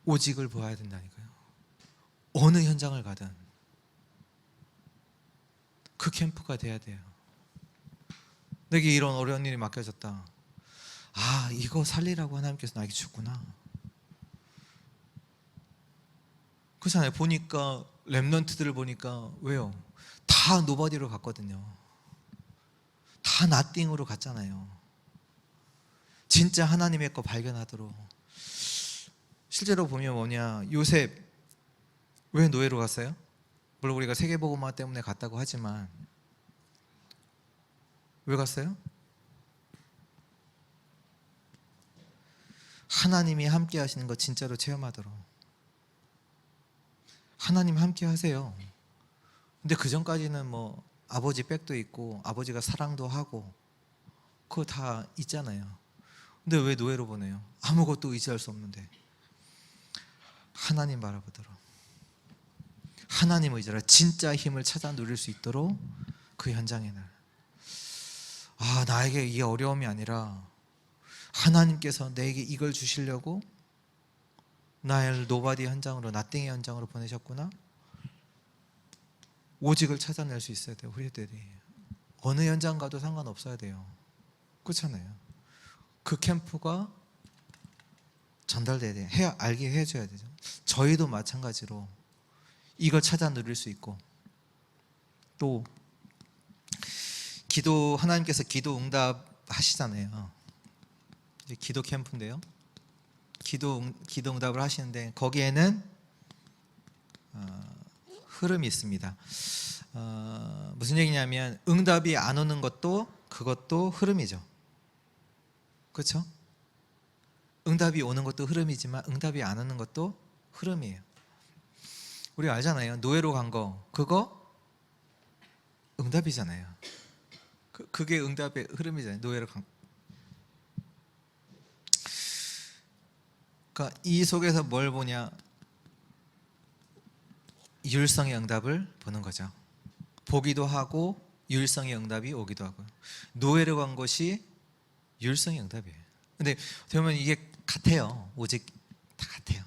Speaker 1: 오직을 보아야 된다니까요. 어느 현장을 가든 그 캠프가 돼야 돼요. 내게 이런 어려운 일이 맡겨졌다, 이거 살리라고 하나님께서 나에게 줬구나. 그렇잖아요. 보니까 렘넌트들을 보니까, 왜요? 다 노바디로 갔거든요. 다 나띵으로 갔잖아요. 진짜 하나님의 거 발견하도록. 실제로 보면 뭐냐, 요셉 왜 노예로 갔어요? 물론 우리가 세계복음화 때문에 갔다고 하지만 왜 갔어요? 하나님이 함께 하시는 거 진짜로 체험하도록. 하나님 함께 하세요. 근데 그 전까지는 뭐 아버지 백도 있고 아버지가 사랑도 하고 그거 다 있잖아요. 근데 왜 노예로 보내요? 아무것도 의지할 수 없는데. 하나님 바라보도록, 하나님 의지라 진짜 힘을 찾아 누릴 수 있도록 그 현장에는 나에게 이게 어려움이 아니라 하나님께서 내게 이걸 주시려고 나를 노바디 현장으로, 나띵의 현장으로 보내셨구나. 오직을 찾아낼 수 있어야 돼요. 우리들이 어느 현장 가도 상관없어야 돼요. 그렇잖아요. 그 캠프가 전달돼야 돼요. 알게 해줘야 되죠. 저희도 마찬가지로 이걸 찾아 누릴 수 있고, 또 기도, 하나님께서 기도 응답 하시잖아요. 이제 기도 캠프인데요, 기도 응답을 하시는데 거기에는 흐름이 있습니다. 무슨 얘기냐면 응답이 안 오는 것도, 그것도 흐름이죠. 그렇죠? 응답이 오는 것도 흐름이지만 응답이 안 오는 것도 흐름이에요. 우리 알잖아요. 노예로 간 거, 그거 응답이잖아요. 그게 응답의 흐름이잖아요. 노예로 간. 그러니까 이 속에서 뭘 보냐? 율성의 응답을 보는 거죠. 보기도 하고 율성의 응답이 오기도 하고요. 노예로 간 것이 율성의 응답이에요. 근데 보면 이게 같아요. 오직 다 같아요.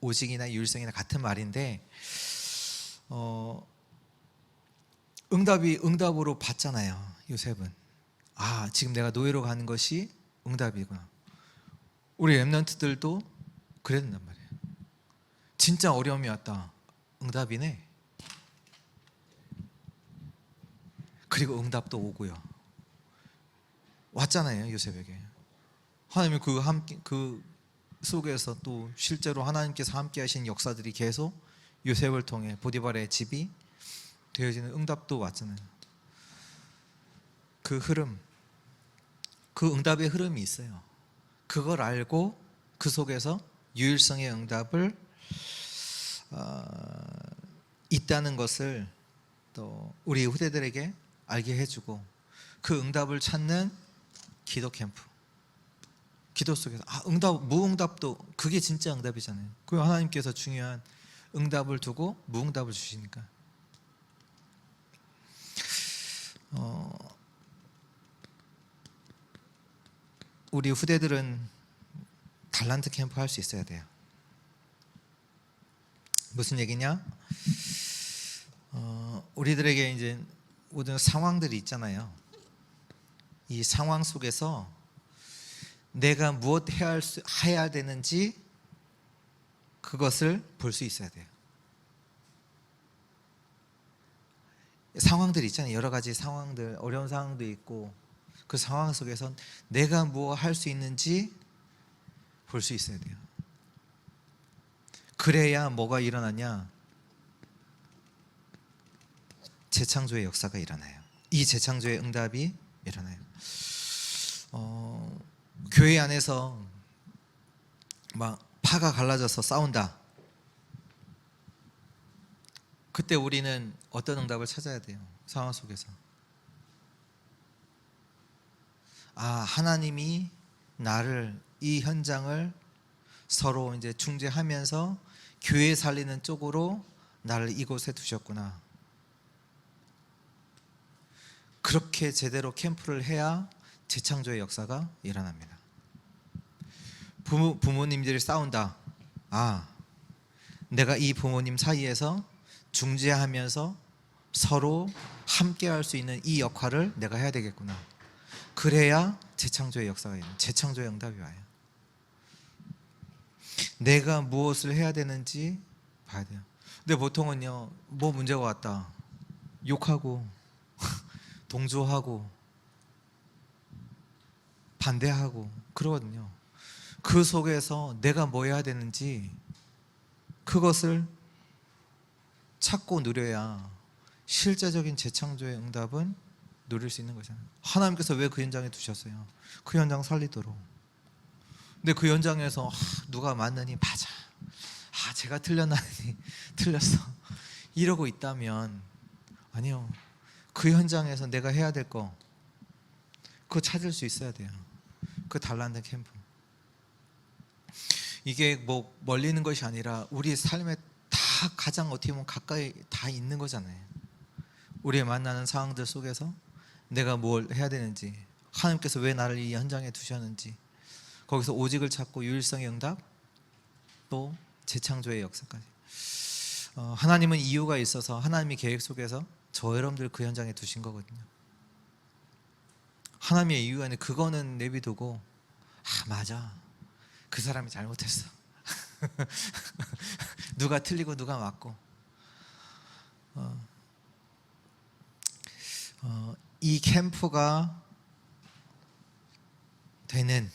Speaker 1: 오직이나 율성이나 같은 말인데, 응답으로 봤잖아요. 요셉은 지금 내가 노예로 가는 것이 응답이구나. 우리 렘넌트들도 그래야 된단 말이에요. 진짜 어려움이 왔다, 응답이네. 그리고 응답도 오고요. 왔잖아요. 요셉에게 하나님이 그 속에서 또 실제로 하나님께서 함께 하신 역사들이 계속 요셉을 통해 보디발의 집이 되어지는 응답도 왔잖아요. 그 흐름, 그 응답의 흐름이 있어요. 그걸 알고 그 속에서 유일성의 응답을 있다는 것을 또 우리 후대들에게 알게 해주고, 그 응답을 찾는 기도 캠프, 기도 속에서 무응답도 그게 진짜 응답이잖아요. 그 하나님께서 중요한 응답을 두고 무응답을 주시니까. 우리 후대들은 달란트 캠프 할 수 있어야 돼요. 무슨 얘기냐? 우리들에게 이제 모든 상황들이 있잖아요. 이 상황 속에서 내가 무엇 해야 되는지 그것을 볼 수 있어야 돼요. 상황들이 있잖아요. 여러 가지 상황들, 어려운 상황도 있고, 그 상황 속에서 내가 무엇 할 수 있는지 볼 수 있어야 돼요. 그래야 뭐가 일어나냐? 재창조의 역사가 일어나요. 이 재창조의 응답이 일어나요. 교회 안에서 막 파가 갈라져서 싸운다. 그때 우리는 어떤 응답을 찾아야 돼요? 상황 속에서 하나님이 나를, 이 현장을 서로 이제 중재하면서 교회 살리는 쪽으로 나를 이곳에 두셨구나. 그렇게 제대로 캠프를 해야 재창조의 역사가 일어납니다. 부모님들이 싸운다. 내가 이 부모님 사이에서 중재하면서 서로 함께 할 수 있는 이 역할을 내가 해야 되겠구나. 그래야 재창조의 역사가 일어나요. 재창조의 응답이 와요. 내가 무엇을 해야 되는지 봐야 돼요. 근데 보통은요, 뭐 문제가 왔다, 욕하고 동조하고 반대하고 그러거든요. 그 속에서 내가 뭐 해야 되는지 그것을 찾고 누려야 실제적인 재창조의 응답은 누릴 수 있는 거잖아요. 하나님께서 왜 그 현장에 두셨어요? 그 현장 살리도록. 근데 그 현장에서 누가 맞느니 맞아, 제가 틀렸나니 틀렸어, 이러고 있다면 아니요, 그 현장에서 내가 해야 될 거 그거 찾을 수 있어야 돼요. 그 달란트 캠프. 이게 뭐 멀리 있는 것이 아니라 우리 삶에 다 가장 어떻게 보면 가까이 다 있는 거잖아요. 우리의 만나는 상황들 속에서 내가 뭘 해야 되는지, 하나님께서 왜 나를 이 현장에 두셨는지, 거기서 오직을 찾고 유일성의 응답, 또 재창조의 역사까지. 하나님은 이유가 있어서 하나님의 계획 속에서 저 여러분들 그 현장에 두신 거거든요. 하나님의 이유가 아니라 그거는 내비두고 맞아, 그 사람이 잘못했어. 누가 틀리고 누가 맞고. 이 캠프가 되는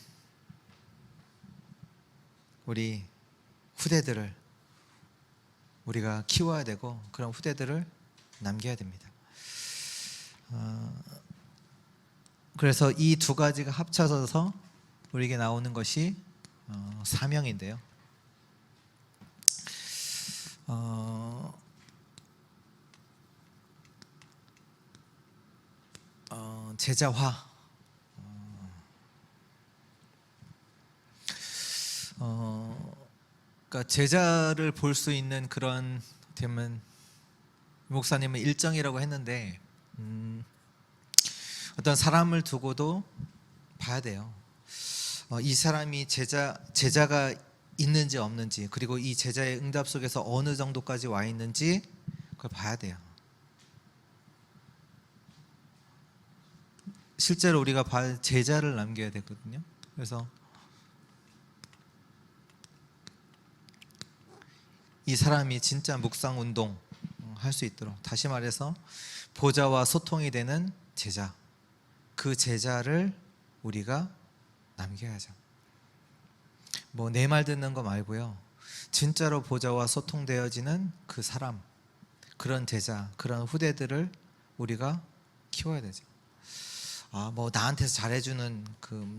Speaker 1: 우리 후대들을 우리가 키워야 되고, 그런 후대들을 남겨야 됩니다. 그래서 이 두 가지가 합쳐져서 우리에게 나오는 것이 사명인데요. 제자화. 그러니까 제자를 볼 수 있는 그런 되면, 목사님은 일정이라고 했는데 어떤 사람을 두고도 봐야 돼요. 이 사람이 제자가 있는지 없는지, 그리고 이 제자의 응답 속에서 어느 정도까지 와 있는지 그걸 봐야 돼요. 실제로 우리가 제자를 남겨야 되거든요. 그래서 이 사람이 진짜 묵상 운동 할 수 있도록, 다시 말해서 보좌와 소통이 되는 제자, 그 제자를 우리가 남겨야죠. 뭐 내 말 듣는 거 말고요, 진짜로 보좌와 소통되어지는 그 사람, 그런 제자, 그런 후대들을 우리가 키워야 되죠. 뭐 나한테서 잘해주는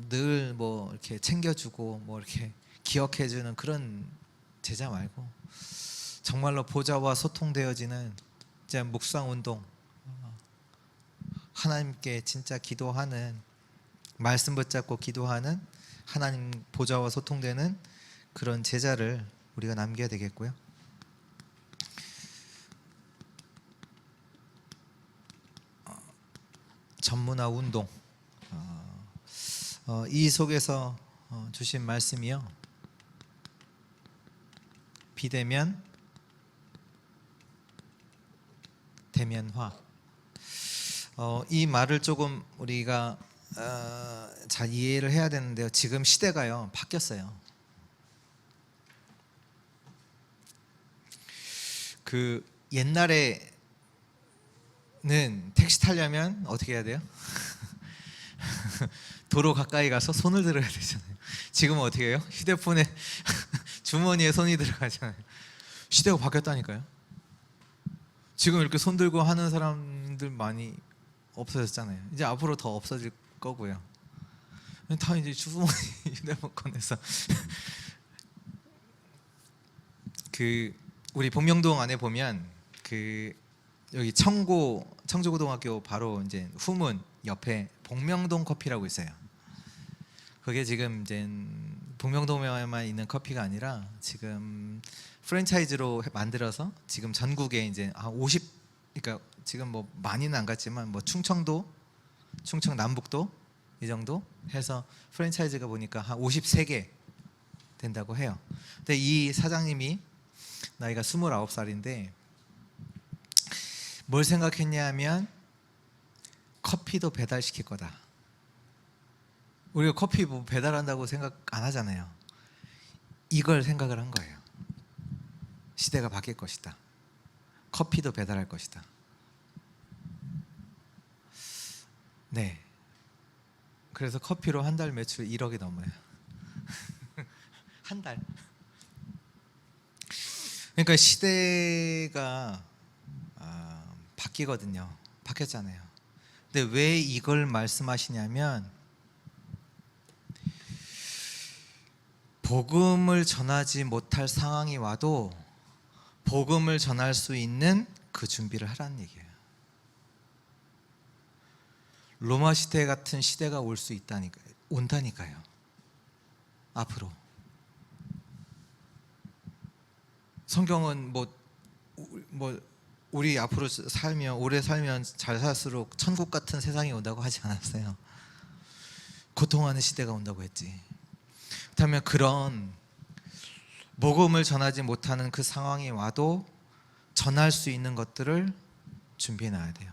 Speaker 1: 늘 뭐 이렇게 챙겨주고 뭐 이렇게 기억해주는 그런 제자 말고, 정말로 보좌와 소통되어지는 이제 묵상 운동, 하나님께 진짜 기도하는, 말씀 붙잡고 기도하는, 하나님 보좌와 소통되는 그런 제자를 우리가 남겨야 되겠고요. 전문화 운동, 이 속에서 주신 말씀이요, 비대면 대면화. 이 말을 조금 우리가 잘 이해를 해야 되는데요, 지금 시대가요 바뀌었어요. 옛날에는 택시 타려면 어떻게 해야 돼요? 도로 가까이 가서 손을 들어야 되잖아요. 지금은 어떻게 해요? 휴대폰에 주머니에 손이 들어가잖아요. 시대가 바뀌었다니까요. 지금 이렇게 손 들고 하는 사람들 많이 없어졌잖아요. 이제 앞으로 더 없어질 거고요. 다 이제 주머니 휴대폰 꺼내서 우리 복명동 안에 보면 여기 청주고등학교 바로 이제 후문 옆에 복명동 커피라고 있어요. 그게 지금 이제 북명동에만 있는 커피가 아니라 지금 프랜차이즈로 만들어서 지금 전국에 이제 50, 그러니까 지금 뭐 많이는 안 갔지만 뭐 충청도, 충청 남북도 이 정도 해서 프랜차이즈가 보니까 한 53개 된다고 해요. 근데 이 사장님이 나이가 29살인데 뭘 생각했냐면 커피도 배달시킬 거다. 우리가 커피 뭐 배달한다고 생각 안 하잖아요. 이걸 생각을 한 거예요. 시대가 바뀔 것이다. 커피도 배달할 것이다. 네. 그래서 커피로 한 달 매출 1억이 넘어요. 한 달. 그러니까 시대가 바뀌거든요. 바뀌었잖아요. 근데 왜 이걸 말씀하시냐면 복음을 전하지 못할 상황이 와도 복음을 전할 수 있는 그 준비를 하라는 얘기예요. 로마 시대 같은 시대가 올 수 있다니까요. 온다니까요. 앞으로. 성경은 뭐 우리 앞으로 살면 오래 살면 잘 살수록 천국 같은 세상이 온다고 하지 않았어요. 고통하는 시대가 온다고 했지. 그렇다면 그런 복음을 전하지 못하는 그 상황이 와도 전할 수 있는 것들을 준비해 놔야 돼요.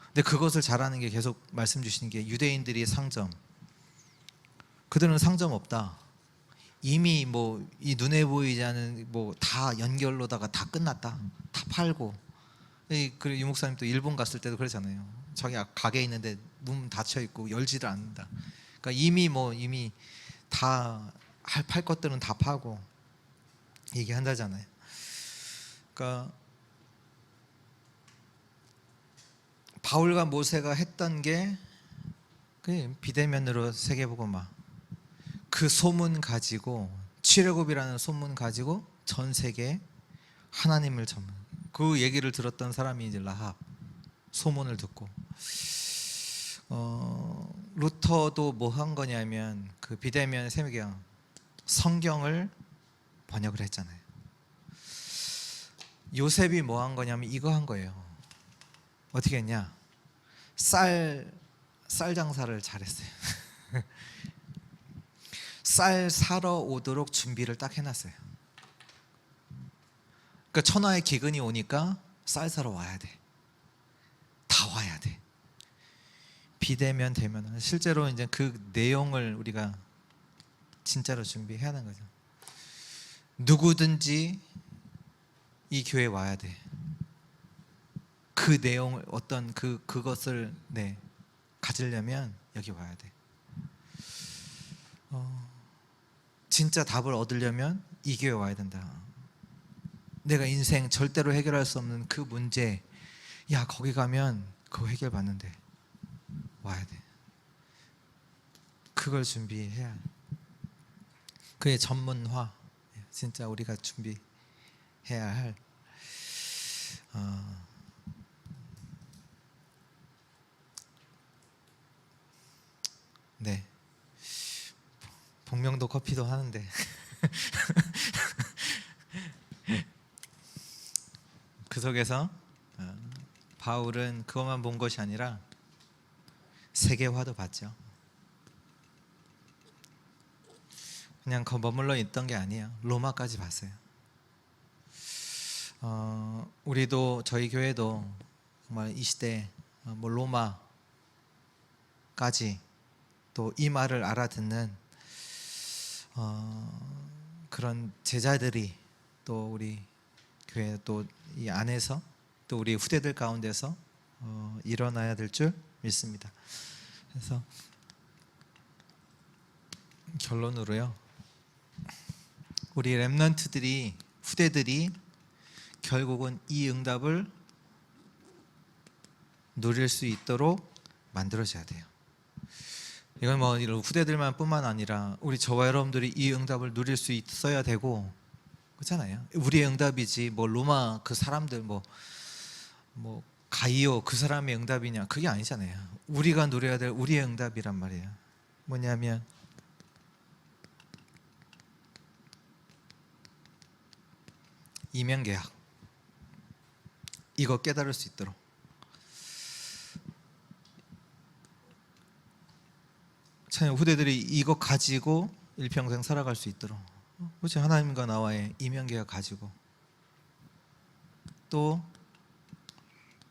Speaker 1: 근데 그것을 잘하는 게 계속 말씀 주시는 게 유대인들이 상점, 그들은 상점 없다. 이미 뭐 이 눈에 보이지 않은 뭐 다 연결로다가 다 끝났다. 다 팔고. 그 유목사님 또 일본 갔을 때도 그러잖아요. 자기 가게 있는데 문 닫혀 있고 열지를 않는다. 그러니까 이미 다 팔 것들은 다 파고 얘기한다잖아요. 그러니까 바울과 모세가 했던 게 비대면으로 세계복음화, 그 소문 가지고, 출애굽이라는 소문 가지고 전 세계에 하나님을 전문, 그 얘기를 들었던 사람이 이제 라합, 소문을 듣고. 루터도 뭐 한 거냐면 그 비대면 세계경 성경을 번역을 했잖아요. 요셉이 뭐 한 거냐면 이거 한 거예요. 어떻게 했냐? 쌀 장사를 잘했어요. 쌀 사러 오도록 준비를 딱 해놨어요. 그러니까 천하의 기근이 오니까 쌀 사러 와야 돼. 다 와야 돼. 비대면 되면 실제로 이제 그 내용을 우리가 진짜로 준비해야 하는 거죠. 누구든지 이 교회에 와야 돼. 그 내용을 어떤 그것을 가지려면 여기 와야 돼. 진짜 답을 얻으려면 이 교회에 와야 된다. 내가 인생 절대로 해결할 수 없는 그 문제, 야 거기 가면 그거 해결받는데 와야 돼. 그걸 준비해야. 그의 전문화, 진짜 우리가 준비해야 할. 네. 복명도 커피도 하는데 그 속에서 바울은 그것만 본 것이 아니라 세계화도 봤죠. 그냥 머물러 있던 게 아니에요. 로마까지 봤어요. 우리도 저희 교회도 정말 이 시대 뭐 로마까지 또 이 말을 알아듣는 그런 제자들이 또 우리 교회 또 이 안에서 또 우리 후대들 가운데서 일어나야 될 줄 믿습니다. 그래서 결론으로요, 우리 렘넌트들이, 후대들이 결국은 이 응답을 누릴 수 있도록 만들어져야 돼요. 이건 뭐 후대들만 뿐만 아니라 우리 저와 여러분들이 이 응답을 누릴 수 있어야 되고, 그렇잖아요. 우리의 응답이지 뭐 로마 그 사람들 뭐 가이오 그 사람의 응답이냐, 그게 아니잖아요. 우리가 누려야 될 우리의 응답이란 말이에요. 뭐냐면 이면계약, 이거 깨달을 수 있도록 참 후대들이 이거 가지고 일평생 살아갈 수 있도록, 그렇지? 하나님과 나와의 이면계약 가지고. 또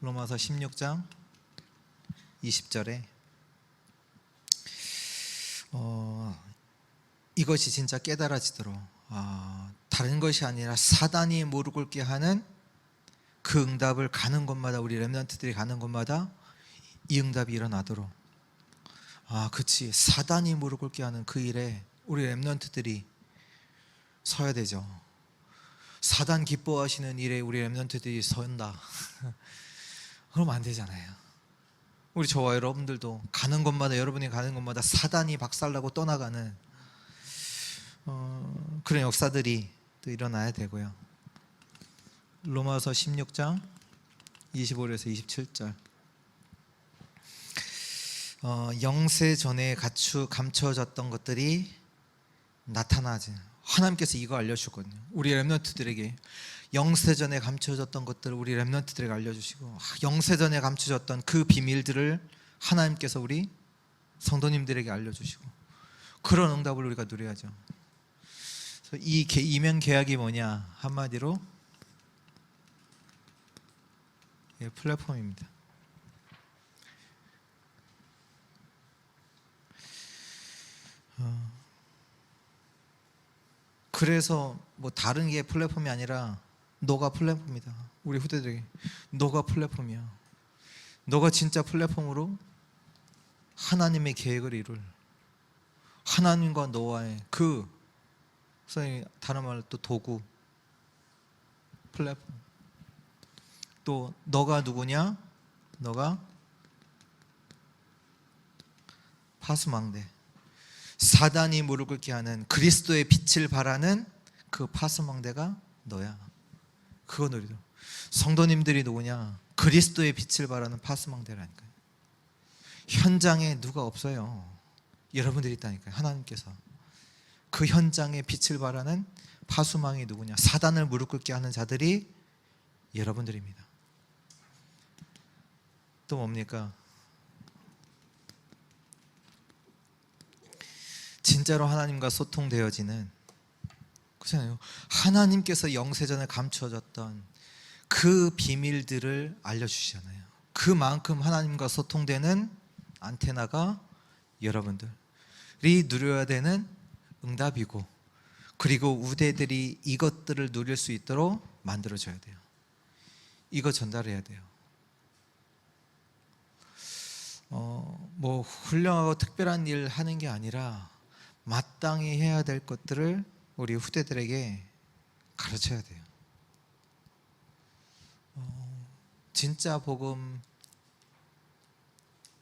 Speaker 1: 로마서 16장 20절에 이것이 진짜 깨달아지도록, 다른 것이 아니라 사단이 무릎 꿇게 하는 그 응답을 가는 곳마다, 우리 렘넌트들이 가는 곳마다 이 응답이 일어나도록, 그치, 사단이 무릎 꿇게 하는 그 일에 우리 렘넌트들이 서야 되죠. 사단 기뻐하시는 일에 우리 렘넌트들이 선다 그러면 안 되잖아요. 우리 저와 여러분들도 가는 곳마다, 여러분이 가는 곳마다 사단이 박살나고 떠나가는 그런 역사들이 또 일어나야 되고요. 로마서 16장 25절에서 27절, 영세 전에 감춰졌던 것들이 나타나지. 하나님께서 이거 알려주거든요. 우리 렘넌트들에게 영세전에 감춰졌던 것들을 우리 렘넌트들에게 알려주시고, 영세전에 감춰졌던 그 비밀들을 하나님께서 우리 성도님들에게 알려주시고, 그런 응답을 우리가 누려야죠. 그래서 이 이면 계약이 뭐냐, 한마디로 플랫폼입니다. 그래서 뭐 다른 게 플랫폼이 아니라 너가 플랫폼이다. 우리 후대들에게 너가 플랫폼이야. 너가 진짜 플랫폼으로 하나님의 계획을 이룰, 하나님과 너와의 그, 선생님 다른 말로 또 도구, 플랫폼. 또 너가 누구냐? 너가 파수망대, 사단이 무릎 꿇게 하는 그리스도의 빛을 바라는 그 파수망대가 너야. 그거 누리도. 성도님들이 누구냐? 그리스도의 빛을 바라는 파수망대라니까요. 현장에 누가 없어요. 여러분들이 있다니까요. 하나님께서 그 현장에 빛을 바라는 파수망이 누구냐? 사단을 무릎 꿇게 하는 자들이 여러분들입니다. 또 뭡니까? 진짜로 하나님과 소통되어지는, 그렇잖아요. 하나님께서 영세전에 감춰졌던 그 비밀들을 알려주시잖아요. 그만큼 하나님과 소통되는 안테나가 여러분들이 누려야 되는 응답이고, 그리고 우대들이 이것들을 누릴 수 있도록 만들어줘야 돼요. 이거 전달해야 돼요. 뭐 훌륭하고 특별한 일 하는 게 아니라 마땅히 해야 될 것들을 우리 후대들에게 가르쳐야 돼요. 진짜 복음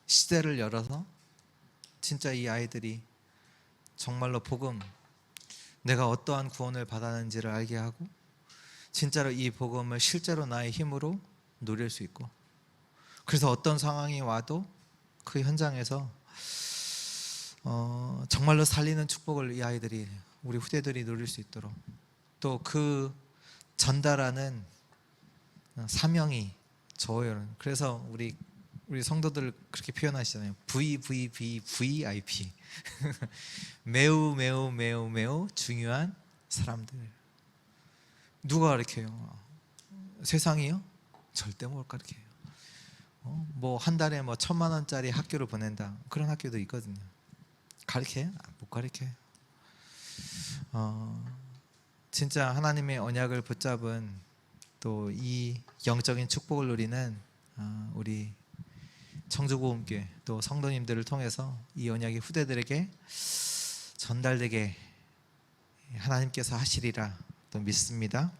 Speaker 1: 시대를 열어서 진짜 이 아이들이 정말로 복음, 내가 어떠한 구원을 받았는지를 알게 하고, 진짜로 이 복음을 실제로 나의 힘으로 누릴 수 있고, 그래서 어떤 상황이 와도 그 현장에서 정말로 살리는 축복을 이 아이들이, 우리 후대들이 누릴 수 있도록, 또 그 전달하는 사명이 저예요. 그래서 우리 성도들 그렇게 표현하시잖아요. VIP 매우 매우 매우 매우 중요한 사람들. 누가 가르쳐요? 세상이요? 절대 못 가르쳐요. 뭐 한 달에 뭐 1,000만 원짜리 학교를 보낸다, 그런 학교도 있거든요. 가르쳐요? 못 가르쳐요. 진짜 하나님의 언약을 붙잡은, 또 이 영적인 축복을 누리는 우리 청주복음교회 또 성도님들을 통해서 이 언약이 후대들에게 전달되게 하나님께서 하시리라 또 믿습니다.